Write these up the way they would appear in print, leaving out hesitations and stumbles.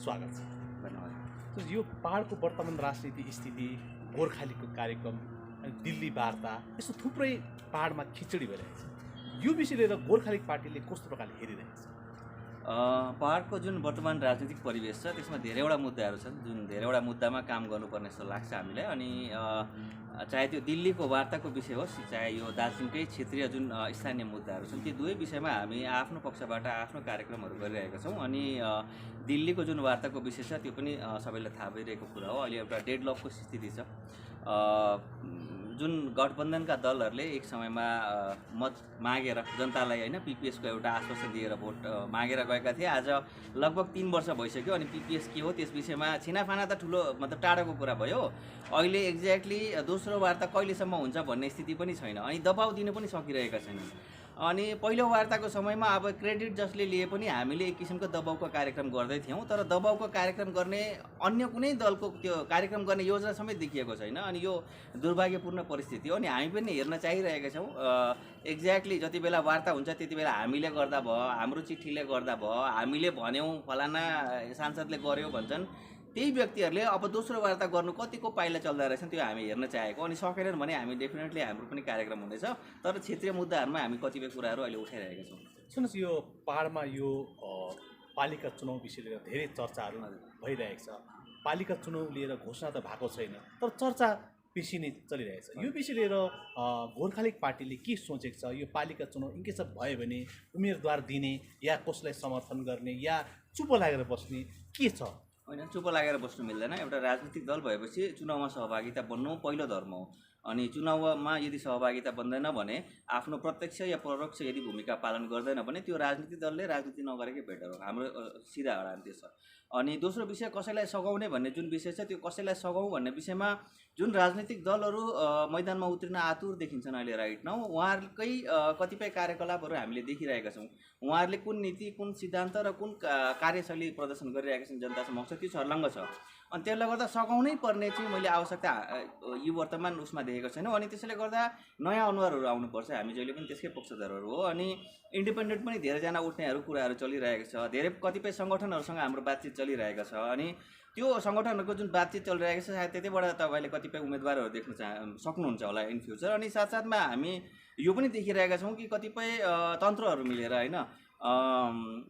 स्वागत छ। धन्यवाद। तो यो पहाडको वर्तमान राजनीति स्थिति, गोर्खालीको कार्यक्रम अनि दिल्ली वार्ता यस्तो थुप्रै पहाडमा खिचडी भइरहेको छ। यो विषय लिएर गोर्खाली पार्टीले कस्तो प्रकारले हेरिरहेको छ? पहाडको जुन वर्तमान राजनीतिक परिवेश छ त्यसमा धेरैवटा मुद्दाहरू छन् जुन धेरैवटा मुद्दामा काम गर्नुपर्ने जस्तो लाग्छ हामीलाई। अनि चाहे त्यो दिल्लीको वार्ताको विषय होस् चाहे यो दार्जिलिङकै क्षेत्रीय जुन स्थानीय मुद्दाहरू छन् ती दुवै विषयमा हामी आफ्नो पक्षबाट आफ्नो कार्यक्रमहरू गरिरहेका छौँ। अनि दिल्लीको जुन वार्ताको विषय छ त्यो पनि सबैलाई थाहा भइरहेको कुरा हो। अहिले एउटा डेडलकको स्थिति छ। जुन गठबन्धनका दलहरूले एक समयमा मत मागेर जनतालाई होइन पिपिएसको एउटा आश्वासन दिएर भोट मागेर गएका थिए। आज लगभग 3 वर्ष भइसक्यो अनि पिपिएस के हो त्यस विषयमा छिनाफाना त ठुलो मतलब टाढाको कुरा भयो। अहिले एक्ज्याक्टली दोस्रो वार्ता कहिलेसम्म हुन्छ भन्ने स्थिति पनि छैन अनि दबाउ दिन पनि सकिरहेका छैनन्। अनि पहिलो वार्ताको समयमा अब क्रेडिट जसले लिए पनि हामीले एक किसिमको दबाउको कार्यक्रम गर्दै थियौँ, तर दबाउको कार्यक्रम गर्ने अन्य कुनै दलको त्यो कार्यक्रम गर्ने योजना समेत देखिएको छैन। अनि यो दुर्भाग्यपूर्ण परिस्थिति हो। अनि हामी पनि हेर्न चाहिरहेका छौँ एक्ज्याक्टली जति बेला वार्ता हुन्छ त्यति बेला हामीले गर्दा भयो, हाम्रो चिठीले गर्दा भयो, हामीले भन्यौँ फलाना सांसदले गर्यो भन्छन्। त्यही व्यक्तिहरूले अब दोस्रो वार्ता गर्नु कतिको पाइला चल्दा रहेछन् त्यो हामी हेर्न चाहेको। अनि सकेनन् भने हामी डेफिनेटली हाम्रो पनि कार्यक्रम हुनेछ, तर क्षेत्रीय मुद्दाहरूमा हामी कतिपय कुराहरू अहिले उठाइरहेका छौँ। सुन्नुहोस्, यो पहाडमा यो पालिका चुनाव विषय लिएर धेरै चर्चाहरू भइरहेको छ। पालिका चुनाव लिएर घोषणा त भएको छैन तर चर्चा बेसी नै चलिरहेछ। यो विषय लिएर गोर्खालीग पार्टीले के सोचेको छ? यो पालिका चुनाव इनकेस भयो भने उम्मेदवार दिने या कसलाई समर्थन गर्ने या चुप लागेर बस्ने के छ? होइन, चुप लागेर बस्नु मिल्दैन। एउटा राजनीतिक दल भएपछि चुनावमा सहभागिता बन्नु पहिलो धर्म हो। अनि चुनावमा यदि सहभागिता बन्दैन भने आफ्नो प्रत्यक्ष या परोक्ष यदि भूमिका पालन गर्दैन भने त्यो राजनीतिक दलले राजनीति नगरेकै बेटर हो। हाम्रो सिधा अडान त्यो छ। अनि दोस्रो विषय कसैलाई सघाउने भन्ने जुन विषय छ त्यो कसैलाई सघाउँ भन्ने विषयमा जुन राजनीतिक दलहरू मैदानमा उत्रिन आतुर देखिन्छन् अहिले राइट नाउ, उहाँहरूकै कतिपय कार्यकलापहरू हामीले देखिरहेका छौँ। उहाँहरूले कुन नीति, कुन सिद्धान्त र कुन कार्यशैली प्रदर्शन गरिरहेका छन् जनता समक्ष त्यो छर्लङ्ग छ। अनि त्यसले गर्दा सघाउनै पर्ने चाहिँ मैले आवश्यकता यो वर्तमान उसमा देखेको छैन। अनि त्यसैले गर्दा नयाँ अनुहारहरू आउनुपर्छ। हामी जहिले पनि त्यसकै पक्षधरहरू हो। अनि इन्डिपेन्डेन्ट पनि धेरैजना उठ्नेहरू कुराहरू चलिरहेको छ। धेरै कतिपय सङ्गठनहरूसँग हाम्रो बातचित चलिरहेको छ। अनि त्यो सङ्गठनहरूको जुन बातचित चलिरहेको छ सायद त्यतिबाट तपाईँले कतिपय उम्मेदवारहरू देख्न सक्नुहुन्छ होला इन फ्युचर। अनि साथसाथमा हामी यो पनि देखिरहेका छौँ कि कतिपय तन्त्रहरू मिलेर होइन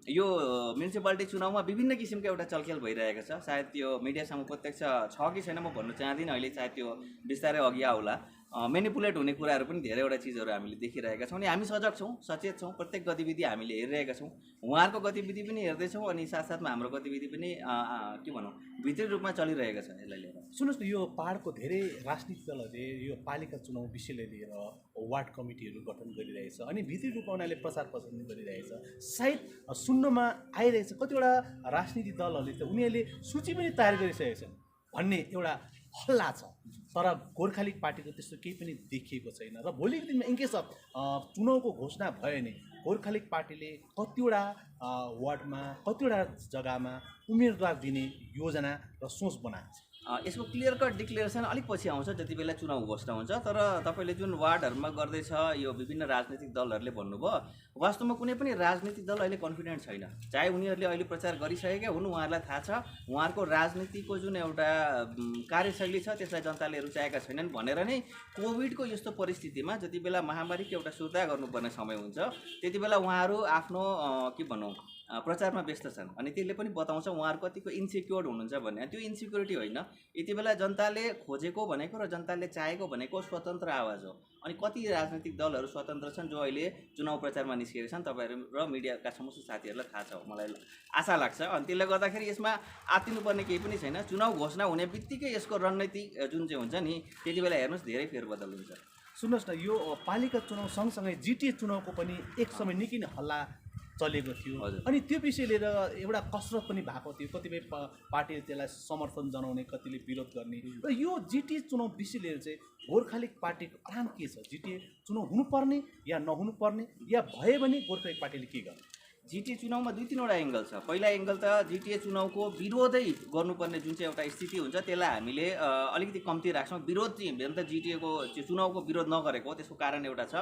यो म्युनिसिपालिटी चुनावमा विभिन्न किसिमको एउटा चलखेल भइरहेको छ। सायद त्यो मिडियासँग प्रत्यक्ष छ कि छैन म भन्न चाहदिनँ। अहिले सायद त्यो बिस्तारै अघि आउला। मेनिपुलेट हुने कुराहरू पनि धेरैवटा चिजहरू हामीले देखिरहेका छौँ। अनि हामी सजग छौँ, सचेत छौँ। प्रत्येक गतिविधि हामीले हेरिरहेका छौँ। उहाँहरूको गतिविधि पनि हेर्दैछौँ अनि साथसाथमा हाम्रो गतिविधि पनि के भनौँ भित्री रूपमा चलिरहेको छ यसलाई लिएर। सुन्नुहोस् न, यो पहाडको धेरै राजनीतिक दलहरूले यो पालिका चुनाव विषयलाई लिएर वार्ड कमिटीहरू गठन गरिरहेछ अनि भित्री रूपमा उनीहरूले प्रचार प्रसार गरिरहेछ। सायद सुन्नमा आइरहेछ कतिवटा राजनीतिक दलहरूले त उनीहरूले सूची पनि तयार गरिसकेका छन् भन्ने एउटा हल्ला छ। तर गोर्खालीग पार्टीको त्यस्तो केही पनि देखिएको छैन। र भोलिको दिनमा इनकेस चुनावको घोषणा भयो भने गोर्खालीग पार्टीले कतिवटा वार्डमा कतिवटा जग्गामा उम्मेदवार दिने योजना र सोच बनाएको छ। यसको क्लियर कट डिक्लेरेसन अलिक पछि आउँछ जति बेला चुनाव घोषणा हुन्छ। तर तपाईँले जुन वार्डहरूमा गर्दैछ यो विभिन्न राजनीतिक दलहरूले भन्नुभयो, वास्तवमा कुनै पनि राजनीतिक दल अहिले कन्फिडेन्ट छैन। चाहे उनीहरूले अहिले प्रचार गरिसकेका हुन्, उहाँहरूलाई थाहा छ उहाँहरूको राजनीतिको जुन एउटा कार्यशैली छ त्यसलाई जनताले रुचाएका छैनन् भनेर नै कोभिडको यस्तो परिस्थितिमा जति बेला महामारीको एउटा सुर्ता गर्नुपर्ने समय हुन्छ त्यति बेला उहाँहरू आफ्नो के भनौँ प्रचारमा व्यस्त छन्। अनि त्यसले पनि बताउँछ उहाँहरू कतिको इन्सिक्योर्ड हुनुहुन्छ भन्ने। त्यो इन्सिक्योरिटी होइन, यति बेला जनताले खोजेको भनेको र जनताले चाहेको भनेको स्वतन्त्र आवाज हो। अनि कति राजनीतिक दलहरू स्वतन्त्र छन् जो अहिले चुनाव प्रचारमा निस्केका छन् तपाईँहरू र मिडियाका समस्त साथीहरूलाई थाहा छ, मलाई आशा लाग्छ। अनि त्यसले गर्दाखेरि यसमा आत्तिनुपर्ने केही पनि छैन। चुनाव घोषणा हुने बित्तिकै यसको रणनीति जुन चाहिँ हुन्छ नि त्यति बेला हेर्नुहोस् धेरै फेरबदल हुन्छ। सुन्नुहोस् न, यो पालिका चुनाव सँगसँगै जिटिए चुनावको पनि एक समय निकै नै हल्ला चलेको थियो। अनि त्यो विषय लिएर एउटा कसरत पनि भएको थियो। कतिपय पार्टीले त्यसलाई समर्थन जनाउने, कतिले विरोध गर्ने। र यो जिटिए चुनाव विषय लिएर चाहिँ गोर्खालीग पार्टीको अडान के छ? जिटिए चुनाव हुनुपर्ने या नहुनुपर्ने, या भयो भने गोर्खालीग पार्टीले के गर्ने? जिटिए चुनावमा 2-3वटा एङ्गल छ। पहिला एङ्गल त जिटिए चुनावको विरोधै गर्नुपर्ने जुन चाहिँ एउटा स्थिति हुन्छ त्यसलाई हामीले अलिकति कम्ती राख्छौँ। विरोध चाहिँ हेर्नु त जिटिएको चुनावको विरोध नगरेको त्यसको कारण एउटा छ।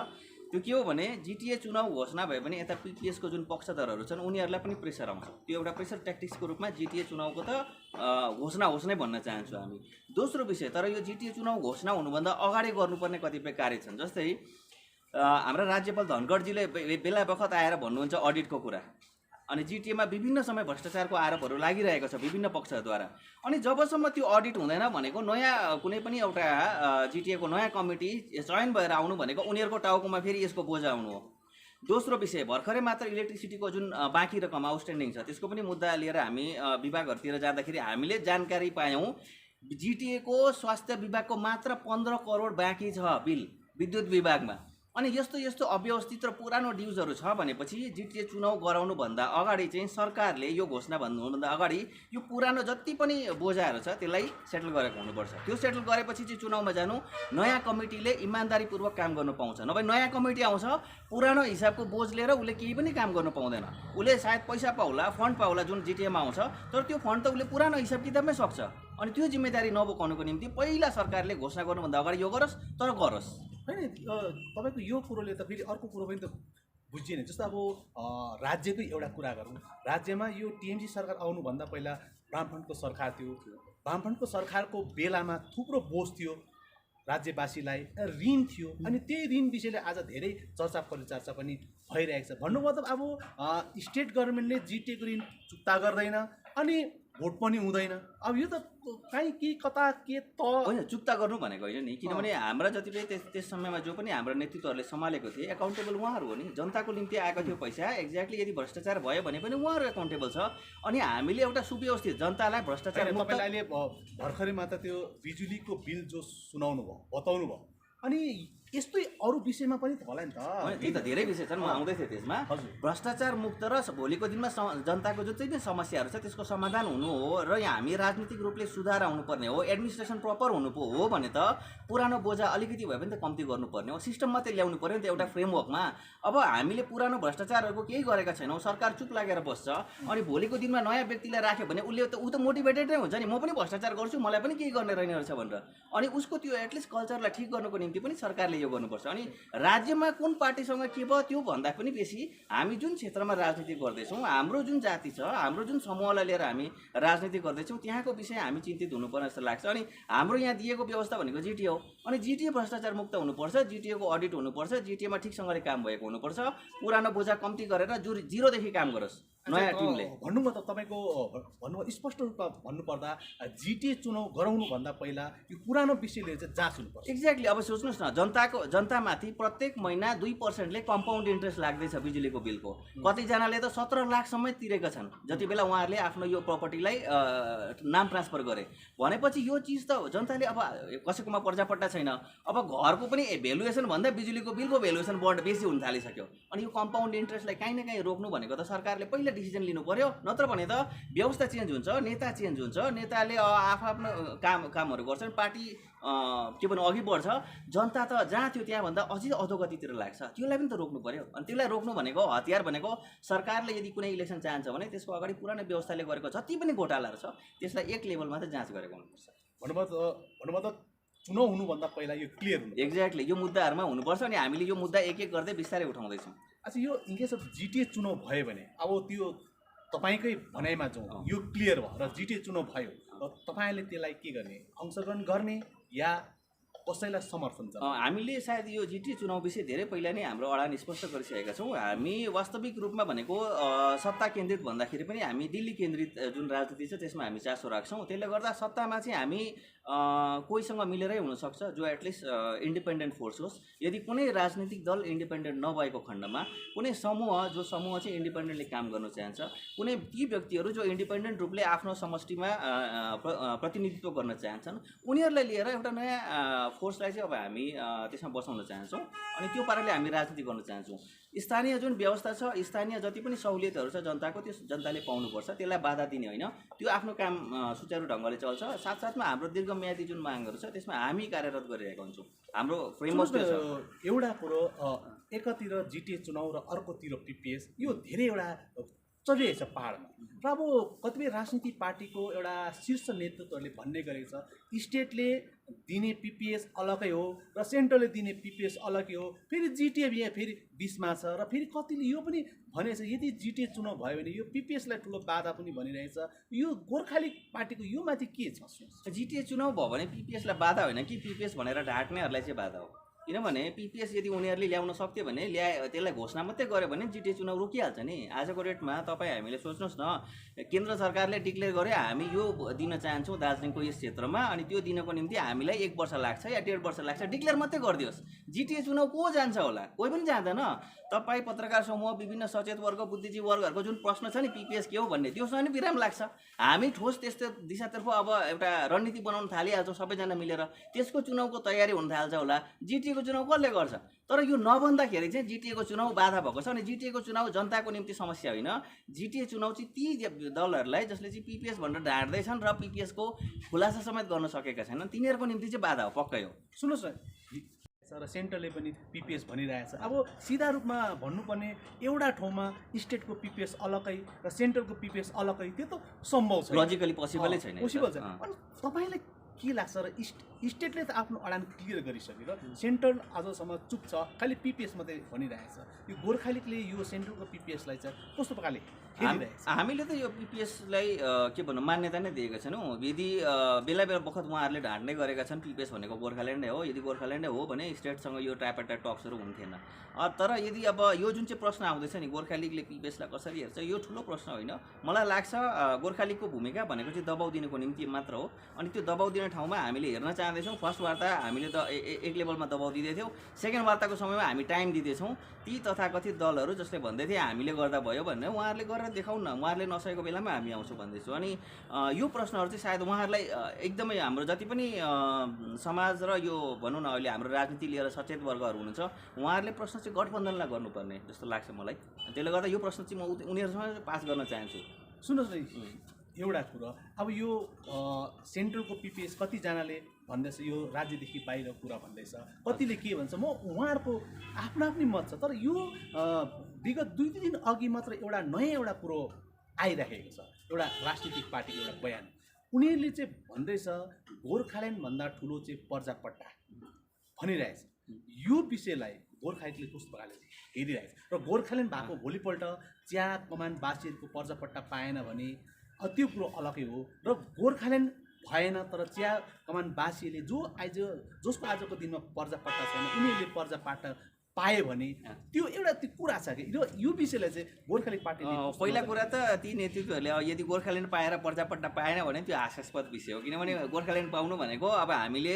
त्यो के हो भने जिटिए चुनाव घोषणा भए पनि यता पिपिएसको जुन पक्षधरहरू छन् उनीहरूलाई पनि प्रेसर आउँछ। त्यो एउटा प्रेसर ट्याक्टिक्सको रूपमा जिटिए चुनावको त घोषणा होस् नै भन्न चाहन्छु हामी। दोस्रो विषय, तर यो जिटिए चुनाव घोषणा हुनुभन्दा अगाडि गर्नुपर्ने कतिपय कार्य छन्। जस्तै हाम्रा राज्यपाल धनखडजीले बेला बखत आएर भन्नुहुन्छ अडिटको कुरा, अनि जिटिएमा विभिन्न समय भ्रष्टाचारको आरोपहरू लागिरहेको छ विभिन्न पक्षद्वारा। अनि जबसम्म त्यो अडिट हुँदैन भनेको नयाँ कुनै पनि एउटा जिटिएको नयाँ कमिटी चयन भएर आउनु भनेको उनीहरूको टाउकोमा फेरि यसको बोझा आउनु हो। दोस्रो विषय, भर्खरै मात्र इलेक्ट्रिसिटीको जुन बाँकी रकम आउटस्ट्यान्डिङ छ त्यसको पनि मुद्दा लिएर हामी विभागहरूतिर जाँदाखेरि हामीले जानकारी पायौँ जिटिएको स्वास्थ्य विभागको मात्र 15 करोड बाँकी छ बिल विद्युत विभागमा। अनि यस्तो यस्तो अव्यवस्थित र पुरानो ड्युजहरू छ भनेपछि जिटिए चुनाव गराउनुभन्दा अगाडि चाहिँ सरकारले यो घोषणा भन्नुभन्दा अगाडि यो पुरानो जति पनि बोझाहरू छ त्यसलाई सेटल गरेको हुनुपर्छ। त्यो सेटल गरेपछि चाहिँ चुनावमा जानु नयाँ कमिटीले इमान्दारीपूर्वक काम गर्नु पाउँछ। नभए नयाँ कमिटी आउँछ पुरानो हिसाबको बोझ लिएर उसले केही पनि काम गर्नु पाउँदैन। उसले सायद पैसा पाउला, फन्ड पाउला जुन जिटिएमा आउँछ, तर त्यो फन्ड त उसले पुरानो हिसाब किताबमै सक्छ। अनि त्यो जिम्मेदारी नबोकाउनुको निम्ति पहिला सरकारले घोषणा गर्नुभन्दा अगाडि यो गरोस्, तर गरोस्। होइन, तपाईँको यो कुरोले त फेरि अर्को कुरो पनि त बुझिएन। जस्तो अब राज्यकै एउटा कुरा गरौँ, राज्यमा यो टिएमसी सरकार आउनुभन्दा पहिला वामफ्रन्टको सरकार थियो। वामफ्रन्टको सरकारको बेलामा थुप्रो बोझ थियो राज्यवासीलाई, ऋण थियो, अनि त्यही ऋण विषयले आज धेरै चर्चा परिचर्चा पनि भइरहेको छ। भन्नु मतलब अब स्टेट गभर्मेन्टले जिटिएको ऋण चुक्ता गर्दैन अनि भोट पनि हुँदैन। अब यो त कहीँ के कता के त होइन, चुक्ता गर्नु भनेको होइन नि, किनभने हाम्रा जति पनि त्यस समयमा जो पनि हाम्रो नेतृत्वहरूले सम्हालेको थिए एकाउन्टेबल उहाँहरू हो नि। जनताको निम्ति आएको थियो पैसा, एक्ज्याक्टली यदि भ्रष्टाचार भयो भने पनि उहाँहरू एकाउन्टेबल छ। अनि हामीले एउटा सुव्यवस्थित जनतालाई भ्रष्टाचार तपाईँले अहिले भर्खरै मात्र त्यो बिजुलीको बिल जो सुनाउनु भयो, बताउनु भयो, अनि यस्तै अरू विषयमा पनि त होला नि त। त्यही त धेरै विषय छन्, म आउँदै थिएँ त्यसमा। भ्रष्टाचार मुक्त र भोलिको दिनमा जनताको जति पनि समस्याहरू छ त्यसको समाधान हुनु हो र हामी राजनीतिक रूपले सुधार आउनुपर्ने हो, एडमिनिस्ट्रेसन प्रपर हुनु पो हो भने त पुरानो बोझा अलिकति भए पनि त कम्ती गर्नुपर्ने हो। सिस्टम मात्रै ल्याउनु पऱ्यो नि त एउटा फ्रेमवर्कमा। अब हामीले पुरानो भ्रष्टाचारहरूको केही गरेका छैनौँ, सरकार चुप लागेर बस्छ, अनि भोलिको दिनमा नयाँ व्यक्तिलाई राख्यो भने ऊ त मोटिभेटेड नै हुन्छ नि, म पनि भ्रष्टाचार गर्छु, मलाई पनि केही गर्ने रहेन रहेछ भनेर। अनि उसको त्यो एटलिस्ट कल्चरलाई ठिक गर्नुको निम्ति पनि सरकारले यो गर्नुपर्छ। अनि राज्यमा कुन पार्टीसँग के भयो त्यो भन्दा पनि बेसी हामी जुन क्षेत्रमा राजनीति गर्दैछौँ, हाम्रो जुन जाति छ, हाम्रो जुन समूहलाई लिएर हामी राजनीति गर्दैछौँ त्यहाँको विषय हामी चिन्तित हुनुपर्ने जस्तो लाग्छ। अनि हाम्रो यहाँ दिएको व्यवस्था भनेको जिटिए हो, अनि जिटिए भ्रष्टाचार मुक्त हुनुपर्छ, जिटिएको अडिट हुनुपर्छ, जिटिएमा ठिकसँगले काम भएको हुनुपर्छ, पुरानो बोझा कम्ती गरेर जिरोदेखि काम गरोस् नयाँ टिमले। भन्नु मतलब तपाईँको भन्नु स्पष्ट रूपमा भन्नुपर्दा जिटिए चुनाव गराउनुभन्दा पहिला यो पुरानो विषयले चाहिँ जाँच हुनुपर्छ। एक्ज्याक्टली। अब सोच्नुहोस् न, जनतामाथि प्रत्येक महिना 2%ले कम्पाउन्ड इन्ट्रेस्ट लाग्दैछ बिजुलीको बिलको। कतिजनाले त 17 लाखसम्म तिरेका छन् जति बेला उहाँहरूले आफ्नो यो प्रपर्टीलाई नाम ट्रान्सफर गरे। भनेपछि यो चिज त जनताले अब कसैकोमा पर्जापट्टा छैन, अब घरको पनि भ्यालुएसन भन्दा बिजुलीको बिलको भ्यालुएसन बढ्न बेसी हुन थालिसक्यो। अनि यो कम्पाउन्ड इन्ट्रेस्टलाई काहीँ न काहीँ रोक्नु भनेको त सरकारले पहिला डिसिजन लिनु पर्यो, नत्र भने त व्यवस्था चेन्ज हुन्छ, नेता चेन्ज हुन्छ, नेताले आफ्नो कामहरू गर्छन्, पार्टी के भन्नु अघि बढ्छ, जनता त जहाँ थियो त्यहाँभन्दा अझै अधोगतितिर लाग्छ। त्यसलाई पनि त रोक्नु पर्यो। अनि त्यसलाई रोक्नु भनेको हतियार भनेको सरकारले यदि कुनै इलेक्सन चाहन्छ भने त्यसको अगाडि पुरानो व्यवस्थाले गरेको जति पनि घोटालाहरू छ त्यसलाई एक लेभलमा त जाँच गरेको हुनुपर्छ। भन्नुभयो चुनाव हुनुभन्दा पहिला यो क्लियर हुनु। एक्ज्याक्टली, यो मुद्दाहरूमा हुनुपर्छ। अनि हामीले यो मुद्दा एक एक गर्दै बिस्तारै उठाउँदैछौँ। अच्छा, यो इनकेस अफ जिटिए चुनाव भयो भने अब त्यो तपाईँकै भनाइमा जाउँ, यो क्लियर भयो र जिटिए चुनाव भयो, तपाईँले त्यसलाई के गर्ने, अंशग्रहण गर्ने या कसैलाई समर्थन छ? हामीले सायद यो जिटिए चुनाव विषय धेरै पहिला नै हाम्रो अडान स्पष्ट गरिसकेका छौँ। हामी वास्तविक रूपमा भनेको सत्ता केन्द्रित भन्दाखेरि पनि हामी दिल्ली केन्द्रित जुन राजनीति छ त्यसमा हामी चासो राख्छौँ। त्यसले गर्दा सत्तामा चाहिँ हामी कोहीसँग मिलेरै हुनसक्छ जो एटलिस्ट इन्डिपेन्डेन्ट फोर्स होस्। यदि कुनै राजनीतिक दल इन्डिपेन्डेन्ट नभएको खण्डमा कुनै जो समूह चाहिँ इन्डिपेन्डेन्टली काम गर्न चाहन्छ, कुनै ती व्यक्तिहरू जो इन्डिपेन्डेन्ट रूपले आफ्नो समष्टिमा प्रतिनिधित्व गर्न चाहन्छन्, उनीहरूलाई लिएर एउटा नयाँ फोर्सलाई चाहिँ अब हामी त्यसमा बसाउन चाहन्छौँ। अनि त्यो पाराले हामी राजनीति गर्न चाहन्छौँ। स्थानीय जुन व्यवस्था छ, स्थानीय जति पनि सहुलियतहरू छ जनताको, त्यो जनताले पाउनुपर्छ, त्यसलाई बाधा दिने होइन। त्यो आफ्नो काम सुचारू ढङ्गले चल्छ। साथसाथमा हाम्रो दीर्घम्यादी जुन मागहरू छ त्यसमा हामी कार्यरत गरिरहेका हुन्छौँ। हाम्रो फ्रेमवर्क छ। एउटा कुरो, एकातिर जिटिए चुनाव र अर्कोतिर पिपिएस, यो धेरै एउटा चलिरहेको छ पाहाडमा। र अब कतिपय राजनीतिक पार्टीको एउटा शीर्ष नेतृत्वहरूले भन्ने गरेको छ स्टेटले दिने पिपिएस अलगै हो र सेन्ट्रलले दिने पिपिएस अलगै हो, फेरि जिटिए यहाँ फेरि बिचमा छ। र फेरि कतिले यो पनि भनेको छ यदि जिटिए चुनाव भयो भने यो पिपिएसलाई ठुलो बाधा पनि भनिरहेछ। यो गोर्खाली पार्टीको यो माथि के छ? जिटिए चुनाव भयो भने पिपिएसलाई बाधा होइन कि पिपिएस भनेर ढाक्नेहरूलाई चाहिँ बाधा हो। किनभने पिपिएस यदि उनीहरूले ल्याउन सक्थ्यो भने त्यसलाई घोषणा मात्रै गर्यो भने जिटिए चुनाव रोकिहाल्छ नि। आजको डेटमा तपाईँ हामीले सोच्नुहोस् न, केन्द्र सरकारले डिक्लेयर गर्यो हामी यो दिन चाहन्छौँ दार्जिलिङको यस क्षेत्रमा, अनि त्यो दिनको निम्ति हामीलाई 1 वर्ष लाग्छ या 1.5 वर्ष लाग्छ, डिक्लेयर मात्रै गरिदियोस्। जिटिए चुनाव को जान्छ होला? कोही पनि जाँदैन। तपाईँ पत्रकार समूह, विभिन्न सचेत वर्ग, बुद्धिजीवी वर्गहरूको जुन प्रश्न छ नि पिपिएस के हो भन्ने, त्योसँग नि विराम लाग्छ। हामी ठोस त्यस्तो दिशातर्फ अब एउटा रणनीति बनाउन थालिहाल्छौँ सबैजना मिलेर, त्यसको चुनावको तयारी हुन थाल्छ होला। जिटिएको चुनाव कसले गर्छ? तर यो नभन्दाखेरि चाहिँ जिटिएको चुनाव बाधा भएको छ। अनि जिटिएको चुनाव जनताको निम्ति समस्या होइन। जिटिए चुनाव चाहिँ ती दलहरूलाई जसले चाहिँ पिपिएस भनेर ढाँट्दैछन् र पिपिएसको खुलासा समेत गर्न सकेका छैनन्, तिनीहरूको निम्ति चाहिँ बाधा हो, पक्कै हो। सुन्नुहोस् न, र सेन्ट्रलले पनि पिपिएस भनिरहेछ। अब सिधा रूपमा भन्नुपर्ने एउटा ठाउँमा स्टेटको पिपिएस अलगै र सेन्ट्रलको पिपिएस अलगै, त्यो त सम्भव छ, लजिकली पोसिबलै छैन। पोसिबल छ। अनि तपाईँलाई के लाग्छ र स्टेटले त आफ्नो अडान क्लियर गरिसक्यो, सेन्ट्रल आजसम्म चुप छ, खालि पिपिएस मात्रै भनिरहेछ। यो गोर्खालीले यो सेन्ट्रलको पिपिएसलाई चाहिँ कस्तो प्रकारले खेलिरहेछ? हामीले त यो पिपिएसलाई के भनौँ मान्यता नै दिएका छैनौँ। यदि बेला बेला बखत उहाँहरूले ढाँट्ने गरेका छन् पिपिएस भनेको गोर्खाल्यान्डै हो, यदि गोर्खाल्यान्डै हो भने स्टेटसँग यो ट्यापाट्या टक्सहरू हुन्थेन। तर यदि अब यो जुन चाहिँ प्रश्न आउँदैछ नि गोर्खालीगले पिपिएसलाई कसरी हेर्छ, यो ठुलो प्रश्न होइन। मलाई लाग्छ गोर्खालीगको भूमिका भनेको चाहिँ दबाउ दिनुको निम्ति मात्र हो। अनि त्यो दबाउ दिने ठाउँमा हामीले हेर्न चाहँदैछौँ। फर्स्ट वार्ता हामीले त एक लेभलमा दबाउ दिँदै थियौँ, सेकेन्ड वार्ताको समयमा हामी टाइम दिँदैछौँ। ती तथाकथित दलहरू जसले भन्दै थिए हामीले गर्दा भयो भनेर, उहाँहरूले गरेर देखाउन न, उहाँहरूले नसकेको बेलामा हामी आउँछौँ भन्दैछु। अनि यो प्रश्नहरू चाहिँ सायद उहाँहरूलाई एकदमै हाम्रो जति पनि समाज र यो भनौँ न अहिले हाम्रो राजनीति लिएर सचेत वर्गहरू हुनुहुन्छ, उहाँहरूले प्रश्न चाहिँ गठबन्धनलाई गर्नुपर्ने जस्तो लाग्छ मलाई। त्यसले गर्दा यो प्रश्न चाहिँ म उनीहरूसँग पास गर्न चाहन्छु। सुन्नुहोस् न, एउटा कुरो, अब यो सेन्ट्रलको पिपिएस कतिजनाले भन्दैछ यो राज्यदेखि बाहिर कुरा भन्दैछ, कतिले के भन्छ, म उहाँहरूको आफ्नो आफ्नै मत छ। तर यो विगत 2-3 दिन अघि मात्र एउटा नयाँ एउटा कुरो आइराखेको छ, एउटा राजनीतिक पार्टीको एउटा बयान। उनीहरूले चाहिँ भन्दैछ गोर्खाल्यान्डभन्दा ठुलो चाहिँ पर्जापट्टा भनिरहेछ। यो विषयलाई गोर्खालीले कस्तो प्रकारले हेरिरहेछ र गोर्खाल्यान्ड भएको भोलिपल्ट चिया कमानवासीहरूको पर्जापट्टा पाएन भने त्यो कुरो अलगै हो, र गोर्खाल्यान्ड भएन तर चिया कमानवासीले जसको आजको दिनमा पर्जापट्टा छैन उनीहरूले पर्जापट्टा पाए भने त्यो एउटा त्यो कुरा छ कि यो विषयलाई चाहिँ गोर्खाली पार्टीले पहिला कुरा त ती नेतृत्वहरूले यदि गोर्खाल्यान्ड पाएर पर्जापट्टा पाएन भने त्यो हास्यास्पद विषय हो। किनभने गोर्खाल्यान्ड पाउनु भनेको अब हामीले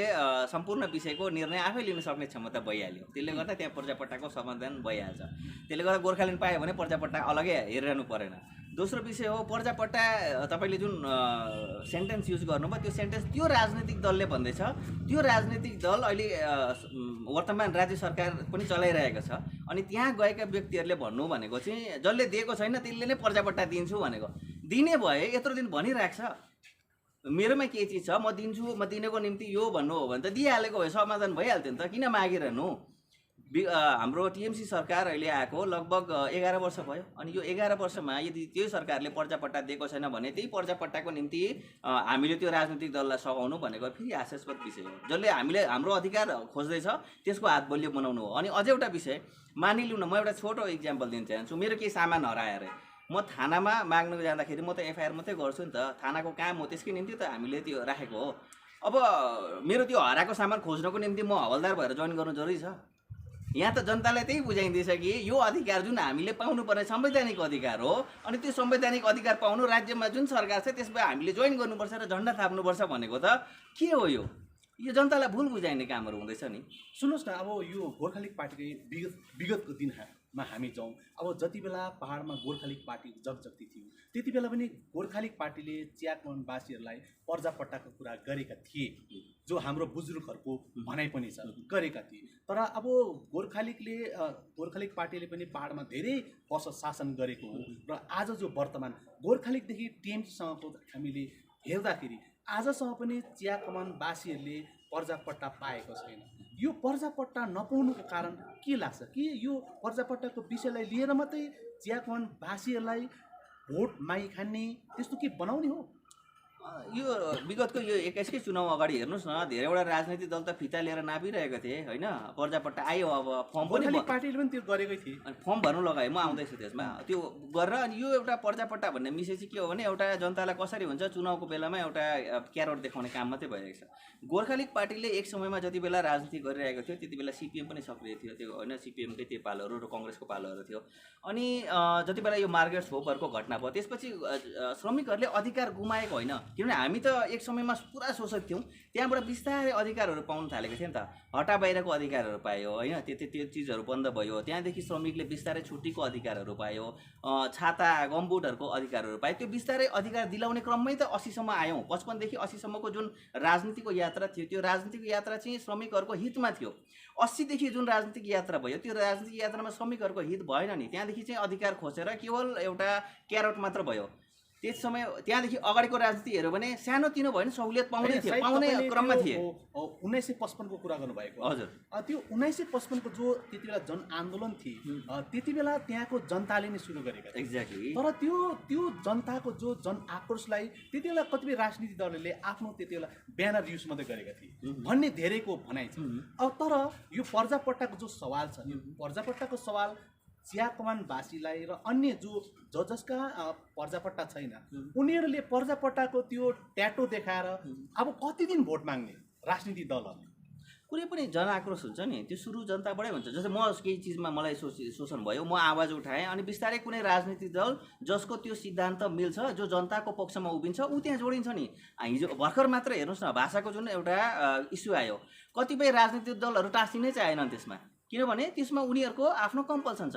सम्पूर्ण विषयको निर्णय आफै लिन सक्ने क्षमता भइहाल्यो। त्यसले गर्दा त्यहाँ पर्जापट्टाको समाधान भइहाल्छ। त्यसले गर्दा गोर्खाल्यान्ड पायो भने पर्जापट्टा अलगै हेरिरहनु परेन। दोस्रो विषय हो पर्जापट्टा, तपाईँले जुन सेन्टेन्स युज गर्नुभयो त्यो सेन्टेन्स त्यो राजनीतिक दलले भन्दैछ। त्यो राजनीतिक दल अहिले वर्तमान राज्य सरकार पनि चलाइरहेको छ। अनि त्यहाँ गएका व्यक्तिहरूले भन्नु भनेको चाहिँ जसले दिएको छैन त्यसले नै पर्जापट्टा दिन्छु भनेको। दिने भए यत्रो दिन भनिरहेको छ मेरोमा के चिज छ म दिन्छु, म दिनेको निम्ति यो भन्नु हो भने त दिइहालेको भए समाधान भइहाल्थ्यो नि त, किन मागिरहनु? हाम्रो टिएमसी सरकार अहिले आएको लगभग 11 वर्ष भयो। अनि यो 11 वर्षमा यदि त्यो सरकारले पर्जापट्टा दिएको छैन भने त्यही पर्जापट्टाको निम्ति हामीले त्यो राजनीतिक दललाई सघाउनु भनेको फेरि हास्यास्पद विषय हो। जसले हामीले हाम्रो अधिकार खोज्दैछ त्यसको हात बलियो बनाउनु हो। अनि अझै एउटा विषय मानिलिउँ न, म एउटा छोटो इक्जाम्पल दिन चाहन्छु। मेरो केही सामान हरायो अरे, म थानामा माग्नु जाँदाखेरि म त एफआइआर मात्रै गर्छु नि त, थानाको काम हो, त्यसकै निम्ति त हामीले त्यो राखेको हो। अब मेरो त्यो हराएको सामान खोज्नको निम्ति म हवलदार भएर जोइन गर्नु जरुरी छ? यहाँ त जनतालाई त्यही बुझाइँदैछ कि यो अधिकार जुन हामीले पाउनुपर्ने संवैधानिक अधिकार हो, अनि त्यो संवैधानिक अधिकार पाउनु राज्यमा जुन सरकार छ त्यसमा हामीले जोइन गर्नुपर्छ र झन्डा थाप्नुपर्छ भनेको त के हो? यो जनतालाई भुल बुझाइने कामहरू हुँदैछ नि। सुन्नुहोस् न, अब यो गोर्खालीग पार्टीकै विगतको दिनमा हामी जाउँ, अब जति बेला पहाडमा गोर्खालीग पार्टी जगजग्ती थियो त्यति बेला पनि गोर्खालीग पार्टीले चिया कमानवासीहरूलाई पर्जापट्टाको कुरा गरेका थिए, जो हाम्रो बुजुर्गहरूको भनाइ पनि छ गरेका थिए। तर अब गोर्खालीग पार्टीले पनि पहाडमा धेरै वर्ष शासन गरेको हो र आज जो वर्तमान गोर्खालीगदेखि टिएमसीसँगको हामीले हेर्दाखेरि आजसम्म पनि चिया कमानवासीहरूले पर्जापट्टा पाएको छैन। यो पर्जापट्टा नपाउनुको कारण के लाग्छ? कि यो पर्जापट्टाको विषयलाई लिएर मात्रै चिया कमानवासीहरूलाई भोट माई खाने त्यस्तो के बनाउने हो? यो विगतको यो 21कै चुनाव अगाडि हेर्नुहोस् न, धेरैवटा राजनैतिक दल त फिता लिएर नापिरहेका थिए होइन। पर्जापट्टा आयो, अब फर्म पनि गोर्खाली पार्टीले पनि त्यो गरेकै थिए। अनि फर्म भर्नु लगाएँ, म आउँदैछु त्यसमा। त्यो गरेर अनि यो एउटा पर्जापट्टा भन्ने विषय चाहिँ के हो भने एउटा जनतालाई कसरी हुन्छ चुनावको बेलामा एउटा क्यारोट देखाउने काम मात्रै भइरहेको छ। गोर्खा लिग पार्टीले एक समयमा जति बेला राजनीति गरिरहेको थियो त्यति बेला सिपिएम पनि सक्रिय थियो, त्यो होइन, सिपिएमकै त्यो पालोहरू र कङ्ग्रेसको पालोहरू थियो। अनि जति बेला यो मार्गरेट छोपहरूको घटना भयो त्यसपछि श्रमिकहरूले अधिकार गुमाएको होइन, किनभने हामी त एक समयमा पुरा शोषित थियौँ, त्यहाँबाट बिस्तारै अधिकारहरू पाउन थालेको थियो नि त। हट्टा बाहिरको अधिकारहरू पायो होइन, त्यो चिजहरू बन्द भयो। त्यहाँदेखि श्रमिकले बिस्तारै छुट्टीको अधिकारहरू पायो, छाता गम्बुटहरूको अधिकारहरू पायो। त्यो बिस्तारै अधिकार दिलाउने क्रममै त 80सम्म आयौँ। 55 देखि 80सम्मको जुन राजनीतिको यात्रा थियो त्यो राजनीतिक यात्रा चाहिँ श्रमिकहरूको हितमा थियो। 80 देखि जुन राजनीतिक यात्रा भयो त्यो राजनीतिक यात्रामा श्रमिकहरूको हित भएन नि, त्यहाँदेखि चाहिँ अधिकार खोजेर केवल एउटा क्यारोट मात्र भयो। त्यस समय त्यहाँदेखि अगाडिको राजनीति हेऱ्यो भने सानो तिनो भयो नि, सहुलियत पाउने थिए, पाउने क्रममा थिए। 1955 को कुरा गर्नुभएको। हजुर, त्यो 1955 को जो त्यति बेला जनआन्दोलन थिए त्यति बेला त्यहाँको जनताले नै सुरु गरेका थिए। एक्ज्याक्टली। तर त्यो जनताको जो जनआक्रोशलाई त्यति बेला कतिपय राजनीतिक दलहरूले आफ्नो त्यति बेला ब्यानर युज मात्रै गरेका थिए भन्ने धेरैको भनाइ छ। अब तर यो पर्जापट्टाको जो सवाल छ, यो पर्जापट्टाको सवाल चिया कमानवासीलाई र अन्य जसका पर्जापट्टा छैन उनीहरूले पर्जापट्टाको त्यो ट्याटो देखाएर अब कति दिन भोट माग्ने राजनीतिक दलहरूले? कुनै पनि जनआक्रोश हुन्छ नि त्यो सुरु जनताबाटै हुन्छ। जस्तै म केही चिजमा मलाई शोषण भयो, म आवाज उठाएँ, अनि बिस्तारै कुनै राजनीतिक दल जसको त्यो सिद्धान्त मिल्छ, जो जनताको पक्षमा उभिन्छ, ऊ त्यहाँ जोडिन्छ नि। हिजो भर्खर मात्र हेर्नुहोस् न, भाषाको जुन एउटा इस्यु आयो, कतिपय राजनीतिक दलहरू टाँसिनै चाहेनन् त्यसमा, किनभने त्यसमा उनीहरूको आफ्नो कम्पल्सन छ।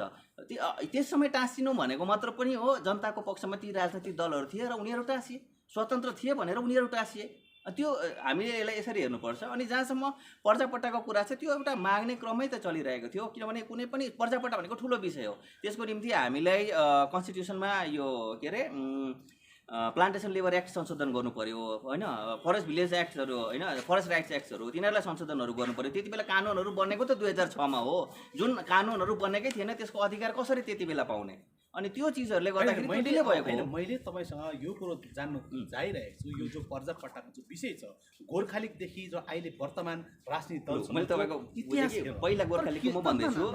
त्यस समय टाँसिनु भनेको मात्र पनि हो जनताको पक्षमा ती राजनीतिक दलहरू थिए र उनीहरू टाँसिए, स्वतन्त्र थिए भनेर उनीहरू टाँसिए। त्यो हामीले यसलाई यसरी हेर्नुपर्छ। अनि जहाँसम्म पर्जापट्टाको कुरा छ त्यो एउटा माग्ने क्रमै त चलिरहेको थियो, किनभने कुनै पनि पर्जापट्टा भनेको ठुलो विषय हो। त्यसको निम्ति हामीलाई कन्स्टिट्युसनमा यो के अरे प्लान्टेसन लेबर एक्ट संशोधन गर्नु पर्यो होइन, फरेस्ट भिलेज एक्टहरू होइन, फरेस्ट राइट्स एक्टहरू, तिनीहरूलाई संशोधनहरू गर्नु पर्यो। त्यति बेला कानुनहरू बनेको त 2006मा हो। जुन कानुनहरू बनेकै थिएन त्यसको अधिकार कसरी त्यति बेला पाउने? अनि त्यो चिजहरूले गर्दाखेरि डिले भएको हो। मैले तपाईँसँग यो कुरो जान्नु चाहिरहेको छु, यो जो पर्जापट्टाको जो विषय छ गोर्खा लिगदेखि जो अहिले वर्तमान राजनीतिक दल छ, मैले तपाईँको इतिहास पहिला गोर्खा लिगको म भन्दैछु।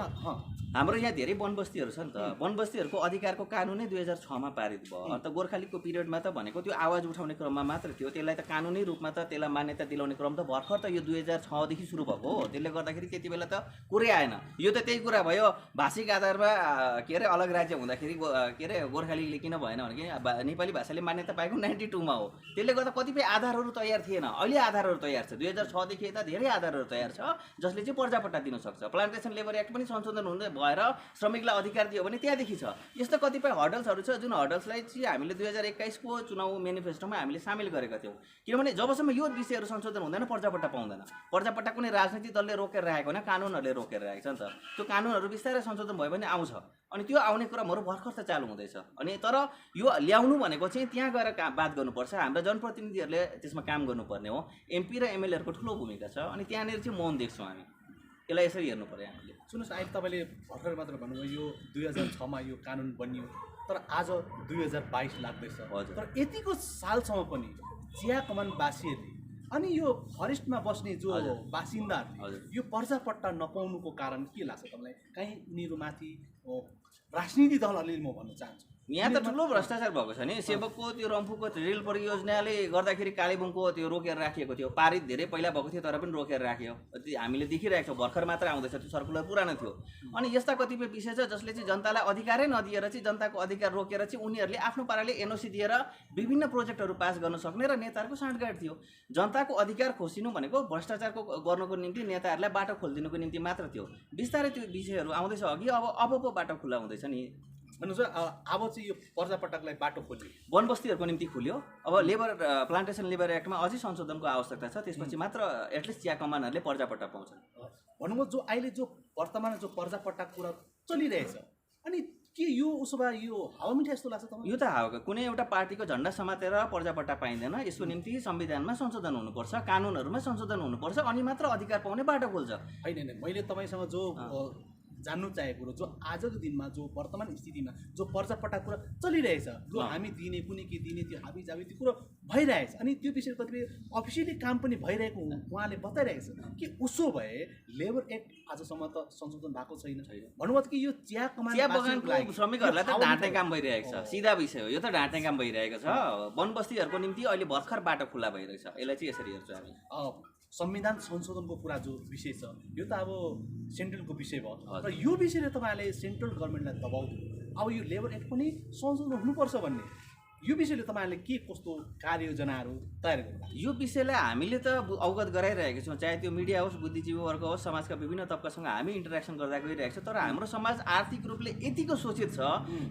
हाम्रो यहाँ धेरै वनबस्तीहरू छ नि त, वनबस्तीहरूको अधिकारको कानुनै 2006मा पारित भयो। अन्त गोर्खा लिगको पिरियडमा त भनेको त्यो आवाज उठाउने क्रममा मात्र थियो, त्यसलाई त कानुनी रूपमा त त्यसलाई मान्यता दिलाउने क्रम त भर्खर त यो 2006देखि सुरु भएको हो। त्यसले गर्दाखेरि त्यति बेला त कुरै आएन। यो त त्यही कुरा भयो, भाषिक आधारमा के अरे अलग राज्य हुँदाखेरि के अरे गोर्खा लिगले किन भएन भने नेपाली भाषाले मान्यता पाएको 92मा हो। त्यसले गर्दा कतिपय आधारहरू तयार थिएन, अहिले आधारहरू तयार छ। 2006देखि यता धेरै आधारहरू तयार छ जसले चाहिँ पर्जापट्टा दिन सक्छ। प्लान्टेसन लेबर एक्ट पनि संशोधन हुँदै भएर श्रमिकलाई अधिकार दियो भने त्यहाँदेखि छ। यस्तो कतिपय हर्डल्सहरू छ जुन हर्डल्सलाई चाहिँ हामीले 2021को चुनाव मेनिफेस्टोमा हामीले सामेल गरेका थियौँ, किनभने जबसम्म यो विषयहरू संशोधन हुँदैन पर्जापट्टा पाउँदैन। पर्जापट्टा कुनै राजनीतिक दलले रोकेर राखेको होइन, कानुनहरूले रोकेर राखेको छ नि त। त्यो कानुनहरू बिस्तारै संशोधन भयो भने आउँछ, अनि त्यो आउने क्रमहरू भर्खर त चालु हुँदैछ। अनि तर यो ल्याउनु भनेको चाहिँ त्यहाँ गएर बात गर्नुपर्छ, हाम्रो जनप्रतिनिधिहरूले त्यसमा काम गर्नुपर्ने हो। एमपी र एमएलएहरूको ठुलो भूमिका छ, अनि त्यहाँनिर चाहिँ मौन देख्छौँ हामी। यसलाई यसरी हेर्नु पर्यो हामीले। सुन्नुहोस्, अहिले तपाईँले भर्खर मात्र भन्नुभयो यो 2006मा यो कानुन बनियो, तर आज 2022 लाग्दैछ। तर यतिको सालसम्म पनि चिया कमानवासीहरूले अनि यो फरेस्टमा बस्ने जो बासिन्दाहरूले यो पर्जापट्टा नपाउनुको कारण के लाग्छ तपाईँलाई? काहीँ उनीहरूमाथि राजनीतिक दलहरूले म भन्न चाहन्छु यहाँ त ठुलो भ्रष्टाचार भएको छ नि। सेवकको त्यो रम्फूको रेल परियोजनाले गर्दाखेरि कालेबुङको त्यो रोकेर राखिएको थियो, पारित धेरै पहिला भएको थियो तर पनि रोकेर राख्यो। हामीले देखिरहेको छौँ, भर्खर मात्र आउँदैछ, त्यो सर्कुलर पुरानो थियो। अनि यस्ता कतिपय विषय छ जसले चाहिँ जनतालाई अधिकारै नदिएर चाहिँ जनताको अधिकार रोकेर चाहिँ उनीहरूले आफ्नो पाराले एनओसी दिएर विभिन्न प्रोजेक्टहरू पास गर्न सक्ने र नेताहरूको साँठगाँठ थियो। जनताको अधिकार खोसिनु भनेको भ्रष्टाचारको गर्नको निम्ति नेताहरूलाई बाटो खोलिदिनुको निम्ति मात्र थियो। बिस्तारै त्यो विषयहरू आउँदैछ अघि, अब पो बाटो खुला हुँदैछ नि। भन्नुहोस्, अब चाहिँ यो पर्जापट्टाको लागि बाटो खोल्यो, वनबस्तीहरूको निम्ति खुल्यो। अब प्लान्टेसन लेबर एक्टमा अझै संशोधनको आवश्यकता छ, त्यसपछि मात्र एटलिस्ट चिया कमानहरूले पर्जापट्टा पाउँछन्। भन्नुभयो जो अहिले जो वर्तमानमा जो पर्जापट्टा कुरा चलिरहेछ, अनि के यो उसो भए यो हावा मिठा जस्तो लाग्छ तपाईँलाई? यो त हावा, कुनै एउटा पार्टीको झन्डा समातेर पर्जापट्टा पाइँदैन। यसको निम्ति संविधानमा संशोधन हुनुपर्छ, कानुनहरूमा संशोधन हुनुपर्छ, अनि मात्र अधिकार पाउने बाटो खोल्छ। होइन, मैले तपाईँसँग जो जान्नु चाहेको कुरो जो आजको दिनमा जो वर्तमान स्थितिमा जो पर्जापट्टा कुरा चलिरहेछ जो हामी दिने कुनै के दिने त्यो हाबी जाबी त्यो कुरो भइरहेछ अनि त्यो विषय कतिपय अफिसियली काम पनि भइरहेको उहाँले बताइरहेको छ कि उसो भए लेबर एक्ट आजसम्म त संशोधन भएको छैन भन्नुभयो कि यो चिया बगानको श्रमिकहरूलाई त ढाँट्ने काम भइरहेको छ सिधा विषय हो यो त ढाँट्ने काम भइरहेको छ वन बस्तीहरूको निम्ति अहिले भर्खर बाटो खुल्ला भइरहेछ यसलाई चाहिँ यसरी हेर्छौँ हामी संविधान संशोधनको कुरा जो विषय छ यो त अब सेन्ट्रलको विषय भयो र यो विषयले तपाईँले सेन्ट्रल गभर्मेन्टलाई दबाउ दिनु अब यो लेबर एक्ट पनि संशोधन हुनुपर्छ भन्ने यो विषयले तपाईँहरूले के कस्तो कार्ययोजनाहरू तयार गर्नु यो विषयलाई हामीले त अवगत गराइरहेका छौँ चाहे त्यो मिडिया होस् बुद्धिजीवी वर्ग होस् समाजका विभिन्न तबकासँग हामी इन्टरेक्सन गर्दा गइरहेको छ तर हाम्रो समाज आर्थिक रूपले यतिको शोषित छ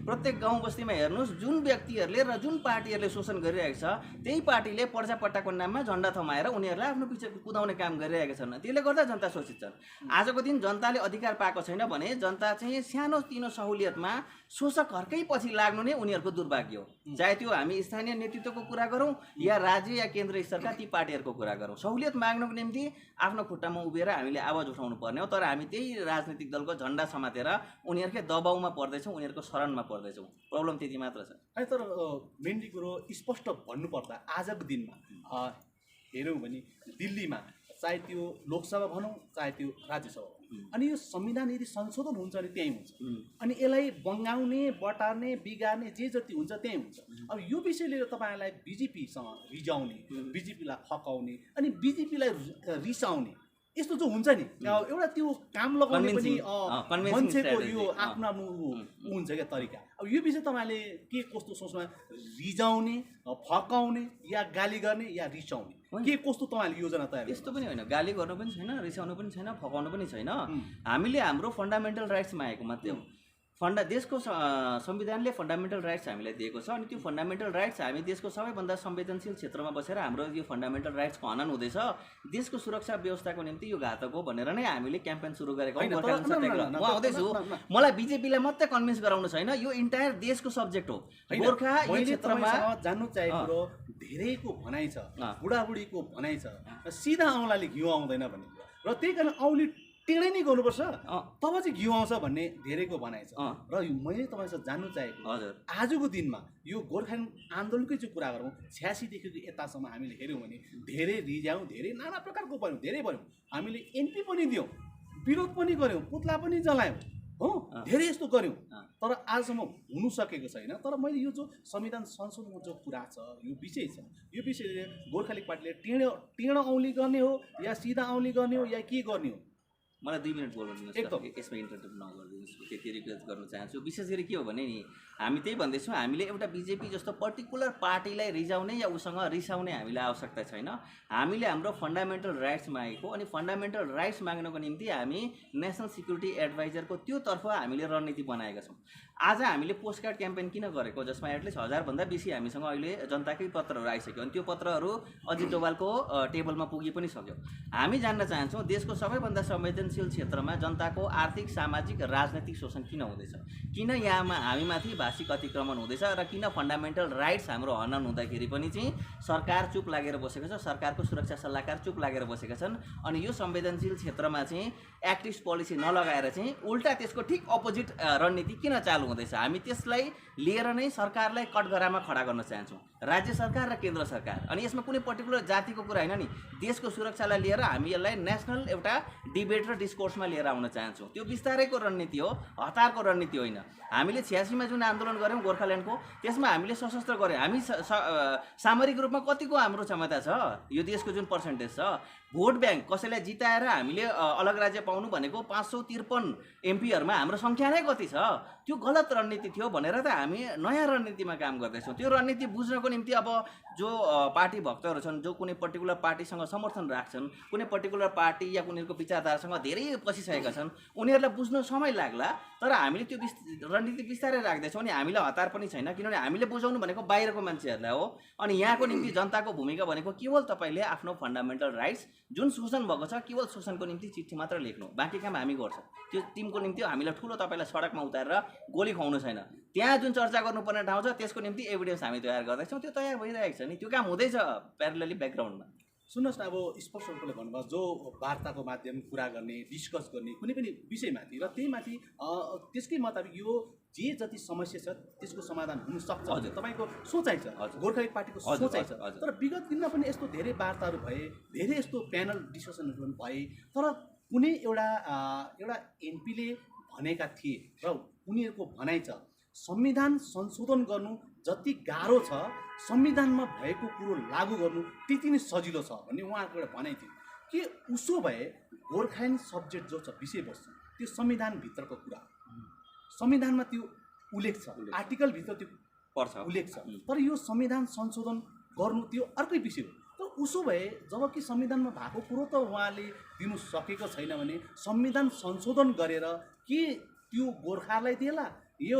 प्रत्येक गाउँ बस्तीमा हेर्नुहोस् जुन व्यक्तिहरूले र जुन पार्टीहरूले शोषण गरिरहेको छ त्यही पार्टीले पर्जापट्टाको नाममा झन्डा थमाएर उनीहरूलाई आफ्नो पछि कुदाउने काम गरिरहेका छन् त्यसले गर्दा जनता शोषित छन् आजको दिन जनताले अधिकार पाएको छैन भने जनता चाहिँ सानो तिनो सहुलियतमा शोषकहरूकै पछि लाग्नु नै उनीहरूको दुर्भाग्य हो चाहे त्यो हामी स्थानीय नेतृत्वको कुरा गरौँ या राज्य या केन्द्र स्तरका ती पार्टीहरूको कुरा गरौँ सहुलियत माग्नको निम्ति आफ्नो खुट्टामा उभिएर हामीले आवाज उठाउनु पर्ने हो तर हामी त्यही राजनीतिक दलको झन्डा समातेर उनीहरूकै दबाउमा पर्दैछौँ उनीहरूको शरणमा पर्दैछौँ प्रब्लम त्यति मात्र छ अनि तर मेनली कुरो स्पष्ट भन्नुपर्दा आजको दिनमा हेऱ्यौँ भने दिल्लीमा चाहे त्यो लोकसभा भनौँ चाहे त्यो राज्यसभा अनि यो संविधान यदि संशोधन हुन्छ भने त्यहीँ हुन्छ अनि यसलाई बङ्गाउने बटार्ने बिगार्ने जे जति हुन्छ त्यहीँ हुन्छ अब यो विषय लिएर तपाईँहरूलाई बिजेपीसँग रिजाउने बिजेपीलाई फकाउने अनि बिजेपीलाई रिसाउने यस्तो जो हुन्छ नि एउटा त्यो काम लगाउने पनि मान्छेको यो आफ्नो आफ्नो हुन्छ क्या तरिका अब यो विषय तपाईँले के कस्तो सोचमा रिजाउने फकाउने या गाली गर्ने या रिसाउने के कस्तो तपाईँले योजना तयार यस्तो पनि होइन गाली गर्नु पनि छैन रिसाउनु पनि छैन फकाउनु पनि छैन हामीले हाम्रो फन्डामेन्टल राइट्स मागेको मात्रै हो देशको संविधानले फन्डामेन्टल राइट्स हामीलाई दिएको छ अनि त्यो फन्डामेन्टल राइट्स हामी देशको सबैभन्दा संवेदनशील क्षेत्रमा बसेर हाम्रो यो फन्डामेन्टल राइट्सको हनन हुँदैछ देशको सुरक्षा व्यवस्थाको निम्ति यो घातक हो भनेर नै हामीले क्याम्पेन सुरु गरेको हो गोर्खाल्यान्ड सत्याग्रह म आउँदैछु मलाई बिजेपीलाई मात्रै कन्भिन्स गराउनु छैन यो इन्टायर देशको सब्जेक्ट हो गोर्खा यो क्षेत्रमा जान्नु चाहेको कुरो धेरैको भनाइ छ बुढाबुढीको भनाइ छ सिधा औँलाले घिउ आउँदैन भन्ने र त्यही कारण औँली टेढै नै गर्नुपर्छ तब चाहिँ घिउ आउँछ भन्ने धेरैको भनाइ छ र मैले तपाईँसँग जान्नु चाहेको आजको दिनमा यो गोर्खाल्यान्ड आन्दोलनकै चाहिँ कुरा गरौँ 86 देखिको यतासम्म हामीले हेऱ्यौँ भने धेरै रिजायौँ धेरै नाना प्रकारको पर्यौँ धेरै पर्यौँ हामीले एन्ट्री पनि दियौँ विरोध पनि गऱ्यौँ पुतला पनि जलायौँ हो धेरै यस्तो गऱ्यौँ तर आजसम्म हुनु सकेको छैन तर मैले यो जो संविधान संशोधनको जो कुरा छ यो विषय छ यो विषयले गोर्खा लिग पार्टीले टेढो औँली गर्ने हो या सिधा औँली गर्ने हो या के गर्ने हो मलाई 2 मिनट बोल्न दिनुहोस् यसमा इन्टरप्ट नगरिदिनुहोस् त्यति रिक्वेस्ट गर्न चाहन्छु विशेष गरी के हो भने नि हामी त्यही भन्दैछौँ हामीले एउटा बिजेपी जस्तो पर्टिकुलर पार्टीलाई रिजाउने या उसँग रिसाउने हामीलाई आवश्यकता छैन हामीले हाम्रो फन्डामेन्टल राइट्स मागेको अनि फन्डामेन्टल राइट्स माग्नको निम्ति हामी नेसनल सिक्युरिटी एडभाइजरको त्योतर्फ हामीले रणनीति बनाएका छौँ आज हामीले पोस्टकार्ड क्याम्पेन किन गरेको जसमा एटलिस्ट 1000 भन्दा बेसी हामीसँग अहिले जनताकै पत्रहरू आइसक्यो अनि त्यो पत्रहरू अजित डोभालको टेबलमा पुगि पनि सक्यो हामी जान्न चाहन्छौँ देशको सबैभन्दा संवेदनशील क्षेत्रमा जनताको आर्थिक सामाजिक राजनैतिक शोषण किन हुँदैछ किन यहाँमा हामीमाथि भाषिक अतिक्रमण हुँदैछ र किन फन्डामेन्टल राइट्स हाम्रो हनन हुँदाखेरि पनि चाहिँ सरकार चुप लागेर बसेको छ सरकारको सुरक्षा सल्लाहकार चुप लागेर बसेका छन् अनि यो संवेदनशील क्षेत्रमा चाहिँ एक्टिभ पोलिसी नलगाएर चाहिँ उल्टा त्यसको ठिक अपोजिट रणनीति किन चालु हुँदैछ हामी त्यसलाई लिएर नै सरकारलाई कठघरामा खडा गर्न चाहन्छौँ राज्य सरकार र केन्द्र सरकार अनि यसमा कुनै पर्टिकुलर जातिको कुरा होइन नि देशको सुरक्षालाई लिएर हामी यसलाई नेसनल एउटा डिबेट र डिस्कोर्समा लिएर आउन चाहन्छौँ त्यो बिस्तारैको रणनीति हो हतारको रणनीति होइन हामीले 86 मा जुन आन्दोलन गऱ्यौँ गोर्खाल्यान्डको त्यसमा हामीले सशस्त्र गऱ्यौँ हामी सामरिक रूपमा कतिको हाम्रो क्षमता छ यो देशको जुन पर्सेन्टेज छ भोट ब्याङ्क कसैलाई जिताएर हामीले अलग राज्य पाउनु भनेको 553 एमपीहरूमा हाम्रो सङ्ख्या नै कति छ त्यो गलत रणनीति थियो भनेर त हामी नयाँ रणनीतिमा काम गर्दैछौँ त्यो रणनीति बुझ्नको निम्ति अब जो पार्टी भक्तहरू छन् जो कुनै पर्टिकुलर पार्टीसँग समर्थन राख्छन् कुनै पर्टिकुलर पार्टी या उनीहरूको विचारधारासँग धेरै पसिसकेका छन् उनीहरूलाई बुझ्न समय लाग्ला तर हामीले त्यो रणनीति बिस्तारै राख्दैछौँ अनि हामीलाई हतार पनि छैन किनभने हामीले बुझाउनु भनेको बाहिरको मान्छेहरूलाई हो अनि यहाँको निम्ति जनताको भूमिका भनेको केवल तपाईँले आफ्नो फन्डामेन्टल राइट्स जुन शोषण भएको छ केवल शोषणको निम्ति चिठी मात्र लेख्नु बाँकी काम हामी गर्छौँ त्यो टिमको निम्ति हामीलाई ठुलो तपाईँलाई सडकमा उतारेर गोली खुवाउनु छैन त्यहाँ जुन चर्चा गर्नुपर्ने ठाउँ छ त्यसको निम्ति एभिडेन्स हामी तयार गर्दैछौँ त्यो तयार भइरहेको छ नि त्यो काम हुँदैछ प्यारलली ब्याकग्राउन्डमा सुन्नुहोस् न, अब स्पष्ट रूपले भन्नुभयो जो वार्ताको माध्यम कुरा गर्ने, डिस्कस गर्ने कुनै पनि विषयमाथि र त्यही माथि त्यसकै मुताबिक यो जे जति समस्या छ त्यसको समाधान हुन सक्छ भन्ने तपाईँको सोचाइ छ, गोर्खा पार्टीको सोचाइ छ। तर विगत दिनमा पनि यस्तो धेरै वार्ताहरू भए, धेरै यस्तो प्यानल डिस्कसनहरू पनि भए, तर कुनै एउटा एमपीले भनेका थिए र उनीहरूको भनाइ छ संविधान संशोधन गर्नु जति गाह्रो छ संविधानमा भएको कुरो लागू गर्नु त्यति नै सजिलो छ भन्ने उहाँहरूको एउटा भनाइ थियो। के उसो भए गोर्खाल्यान्ड सब्जेक्ट जो छ विषयवस्तु त्यो संविधानभित्रको कुरा हो, संविधानमा त्यो उल्लेख छ, आर्टिकलभित्र त्यो पर्छ उल्लेख छ। तर यो संविधान संशोधन गर्नु त्यो अर्कै विषय हो। तर उसो भए जबकि संविधानमा भएको कुरो त उहाँले दिनु सकेको छैन भने संविधान संशोधन गरेर के त्यो गोर्खालाई देला, यो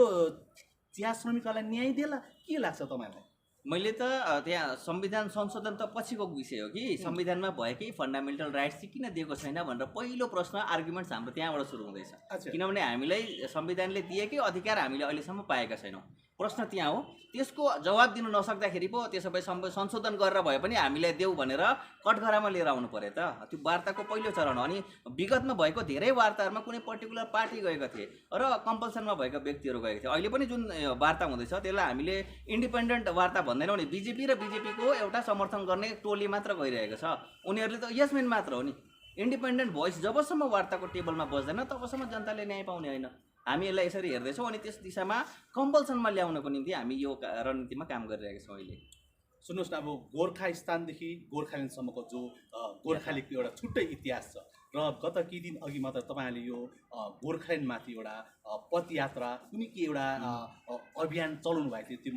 चिया श्रमिकलाई न्याय देला, के लाग्छ तपाईँलाई? मैले त त्यहाँ संविधान संशोधन त पछिको विषय हो कि संविधानमा भएकै फन्डामेन्टल राइट्स चाहिँ किन दिएको छैन भनेर पहिलो प्रश्न आर्गुमेन्ट्स हाम्रो त्यहाँबाट सुरु हुँदैछ। किनभने हामीलाई संविधानले दिएकै अधिकार हामीले अहिलेसम्म पाएका छैनौँ। प्रश्न त्यहाँ हो। त्यसको जवाब दिन नसक्दाखेरि पो त्यसो भए संशोधन गरेर भए पनि हामीलाई देऊ भनेर कठघरामा लिएर आउनु पर्यो त। त्यो वार्ताको पहिलो चरण हो। अनि विगतमा भएको धेरै वार्ताहरूमा कुनै पर्टिकुलर पार्टी गएका थिए र कम्पल्सनमा भएका व्यक्तिहरू गएका थिए। अहिले पनि जुन वार्ता हुँदैछ त्यसलाई हामीले इन्डिपेन्डेन्ट वार्ता भन्दैनौँ नि। बिजेपी र बिजेपीको एउटा समर्थन गर्ने टोली मात्र गइरहेको छ। उनीहरूले त यसमेन मात्र हो नि। इन्डिपेन्डेन्ट भोइस जबसम्म वार्ताको टेबलमा बस्दैन तबसम्म जनताले न्याय पाउने होइन। हामी यसलाई यसरी हेर्दैछौँ अनि त्यस दिशामा कम्पल्सनमा ल्याउनको निम्ति हामी यो रणनीतिमा काम गरिरहेका छौँ अहिले। सुन्नुहोस् न, अब गोर्खा स्थानदेखि गोर्खाल्यान्डसम्मको जो गोर्खालीको एउटा छुट्टै इतिहास छ र गत केही दिन अघि मात्र तपाईँहरूले यो गोर्खाल्यान्डमाथि एउटा पदयात्रा कुनै के एउटा अभियान चलाउनु भएको थियो। त्यो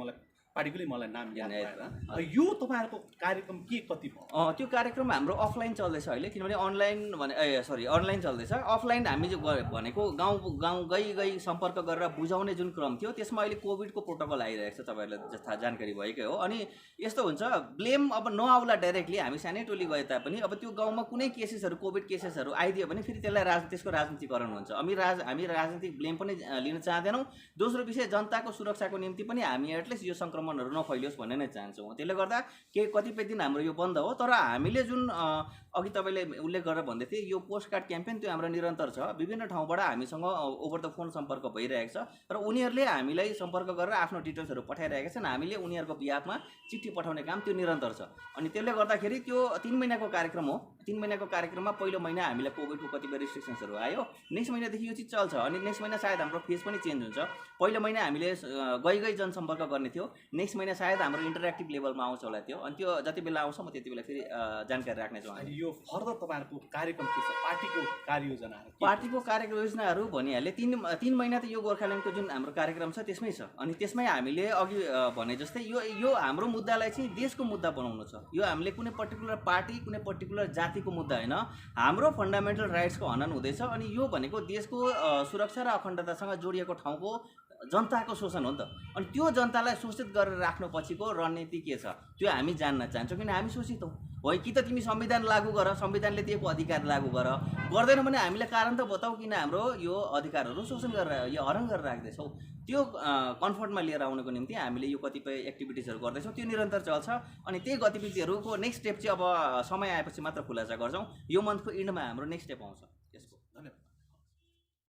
मलाई नाम याद भएन। यो तपाईँहरूको कार्यक्रम के कति भयो? त्यो कार्यक्रम हाम्रो अफलाइन चल्दैछ अहिले, किनभने अनलाइन चल्दैछ। अफलाइन हामी जो भनेको गाउँ गई सम्पर्क गरेर बुझाउने जुन क्रम थियो त्यसमा अहिले कोभिडको प्रोटोकल आइरहेको छ, तपाईँहरूलाई जानकारी भएकै हो। अनि यस्तो हुन्छ, ब्लेम अब नआउला डाइरेक्टली, हामी सानै टोली गए तापनि अब त्यो गाउँमा कुनै केसेसहरू कोभिड केसेसहरू आइदियो भने फेरि त्यसको राजनीतिकरण हुन्छ। हामी राजनीतिक ब्लेम पनि लिन चाहँदैनौँ। दोस्रो विषय, जनताको सुरक्षाको निम्ति पनि हामी एटलिस्ट यो सङ्क्रमणहरू नफैलियोस् भन्ने नै चाहन्छौँ। त्यसले गर्दा कतिपय दिन हाम्रो यो बन्द हो। तर हामीले जुन अघि तपाईँले उल्लेख गरेर भन्दै थिए यो पोस्ट कार्ड क्याम्पेन त्यो हाम्रो निरन्तर छ। विभिन्न ठाउँबाट हामीसँग ओभर द फोन सम्पर्क भइरहेको छ र उनीहरूले हामीलाई सम्पर्क गरेर आफ्नो डिटेल्सहरू पठाइरहेका छन्। हामीले उनीहरूको बिहाफमा चिठी पठाउने काम त्यो निरन्तर छ। अनि त्यसले गर्दाखेरि त्यो 3 महिनाको कार्यक्रम हो। 3 महिनाको कार्यक्रममा पहिलो महिना हामीलाई कोभिडको कतिपय रिस्ट्रिक्सन्सहरू आयो। नेक्स्ट महिनादेखि यो चिज चल्छ। अनि नेक्स्ट महिना सायद हाम्रो फेज पनि चेन्ज हुन्छ। पहिलो महिना हामीले गई जनसम्पर्क गर्ने थियो। नेक्स्ट महिना सायद हाम्रो इन्टरेक्टिभ लेभलमा आउँछ होला त्यो। अनि त्यो जति बेला आउँछ म त्यति बेला फेरि जानकारी राख्नेछु। यो फर्दर तपाईँहरूको कार्यक्रम के छ? पार्टीको कार्ययोजनाहरू? पार्टीको कार्ययोजनाहरू भनिहालेँ। 3 महिना त यो गोर्खाल्यान्डको जुन हाम्रो कार्यक्रम छ त्यसमै छ। अनि त्यसमै हामीले अघि भने जस्तै यो हाम्रो मुद्दालाई चाहिँ देशको मुद्दा बनाउनु छ। यो हामीले कुनै पर्टिकुलर पार्टी कुनै पर्टिकुलर जातिको मुद्दा होइन, हाम्रो फन्डामेन्टल राइट्सको हनन हुँदैछ। अनि यो भनेको देशको सुरक्षा र अखण्डतासँग जोडिएको ठाउँको जनताको शोषण हो नि त। अनि त्यो जनतालाई शोषित गरेर राख्नु पछिको रणनीति के छ त्यो हामी जान्न चाहन्छौँ। किन हामी शोषित हौँ। हो कि त तिमी संविधान लागू गर, संविधानले दिएको अधिकार लागू गर्दैनौ भने हामीलाई कारण त बताऊ किन हाम्रो यो अधिकारहरू शोषण गरेर यो हरण गरेर राख्दैछौ। त्यो कम्फर्टमा लिएर आउनको निम्ति हामीले यो कतिपय एक्टिभिटिजहरू गर्दैछौँ। त्यो निरन्तर चल्छ। अनि त्यही गतिविधिहरूको नेक्स्ट स्टेप चाहिँ अब समय आएपछि मात्र खुलासा गर्छौँ। यो मन्थको इन्डमा हाम्रो नेक्स्ट स्टेप आउँछ।